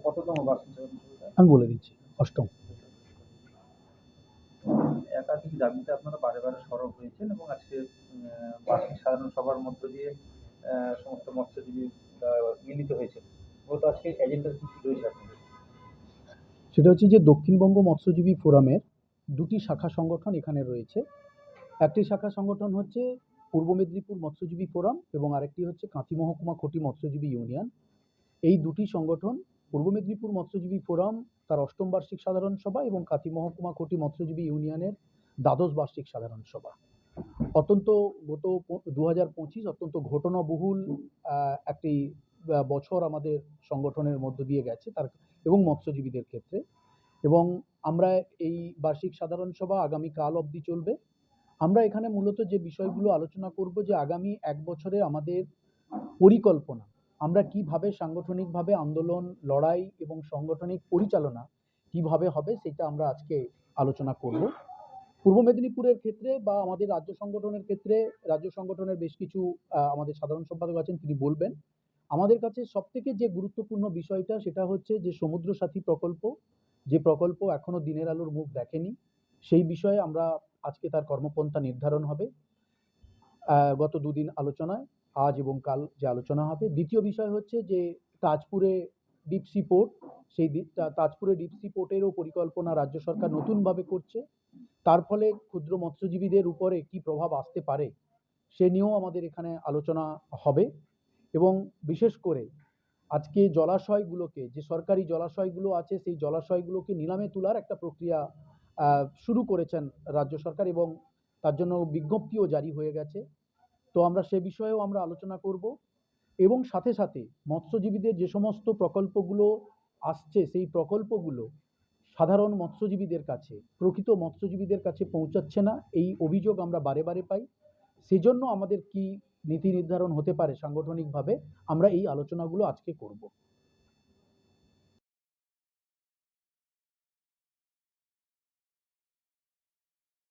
কততম বার্ষিক আমি বলে দিচ্ছি, অষ্টম। একাধিক দাবিতে আপনারা বারে বারে সরব হয়েছেন এবং আজকে বার্ষিক সাধারণ সভার মধ্য দিয়ে সমস্ত মৎস্যজীবী মিলিত হয়েছে। মূলত আজকে এজেন্ডা কি রয়েছে আপনাদের? সেটা হচ্ছে যে দক্ষিণবঙ্গ মৎস্যজীবী ফোরামের দুটি শাখা সংগঠন এখানে রয়েছে। একটি শাখা সংগঠন হচ্ছে পূর্ব মেদিনীপুর মৎস্যজীবী ফোরাম এবং আরেকটি হচ্ছে কাঁথি মহকুমা খুঁটি মৎস্যজীবী ইউনিয়ন। এই দুটি সংগঠন, পূর্ব মেদিনীপুর মৎস্যজীবী ফোরাম তার অষ্টম বার্ষিক সাধারণ সভা এবং কাঁথি মহকুমা খুঁটি মৎস্যজীবী ইউনিয়নের দ্বাদশ বার্ষিক সাধারণ সভা। অত্যন্ত গত 2025 অত্যন্ত ঘটনাবহুল একটি বছর আমাদের সংগঠনের মধ্য দিয়ে গেছে তার এবং মৎস্যজীবীদের ক্ষেত্রে। এবং আমরা এই বার্ষিক সাধারণ সভা আগামী কাল অবধি চলবে। আমরা এখানে মূলত যে বিষয়গুলো আলোচনা করব যে আগামী এক বছরে আমাদের পরিকল্পনা, আমরা কিভাবে সাংগঠনিকভাবে আন্দোলন, লড়াই এবং সাংগঠনিক পরিচালনা কিভাবে হবে সেটা আমরা আজকে আলোচনা করব। পূর্ব মেদিনীপুরের ক্ষেত্রে বা আমাদের রাজ্য সংগঠনের ক্ষেত্রে, রাজ্য সংগঠনের বেশ কিছু আমাদের সাধারণ সম্পাদক আছেন, তিনি বলবেন। আমাদের কাছে সবথেকে যে গুরুত্বপূর্ণ বিষয়টা সেটা হচ্ছে যে সমুদ্র সাথী প্রকল্প, যে প্রকল্প এখনো দিনের আলোর মুখ দেখেনি, সেই বিষয়ে আমরা আজকে তার কর্মপন্থা নির্ধারণ হবে গত দুদিন আলোচনায়, আজ এবং কাল যে আলোচনা হবে। দ্বিতীয় বিষয় হচ্ছে যে তাজপুরে ডিপসি পোর্ট, সেই তাজপুরে ডিপসি পোর্টেরও পরিকল্পনা রাজ্য সরকার নতুনভাবে করছে। তার ফলে ক্ষুদ্র মৎস্যজীবীদের উপরে কি প্রভাব আসতে পারে সে নিয়েও আমাদের এখানে আলোচনা হবে। এবং বিশেষ করে আজকে জলাশয়গুলোকে, যে সরকারি জলাশয়গুলো আছে সেই জলাশয়গুলোকে নিলামে তোলার একটা প্রক্রিয়া শুরু করেছেন রাজ্য সরকার এবং তার জন্য বিজ্ঞপ্তিও জারি হয়ে গেছে। তো আমরা সে বিষয়েও আমরা আলোচনা করব এবং সাথে সাথে মৎস্যজীবীদের যে সমস্ত প্রকল্পগুলো আসছে সেই প্রকল্পগুলো সাধারণ মৎস্যজীবীদের কাছে, প্রকৃত মৎস্যজীবীদের কাছে পৌঁছাচ্ছে না, এই অভিযোগ আমরা বারে বারে পাই। সেজন্য আমাদের কি নীতি নির্ধারণ হতে পারে সাংগঠনিকভাবে, আমরা এই আলোচনাগুলো আজকে করব।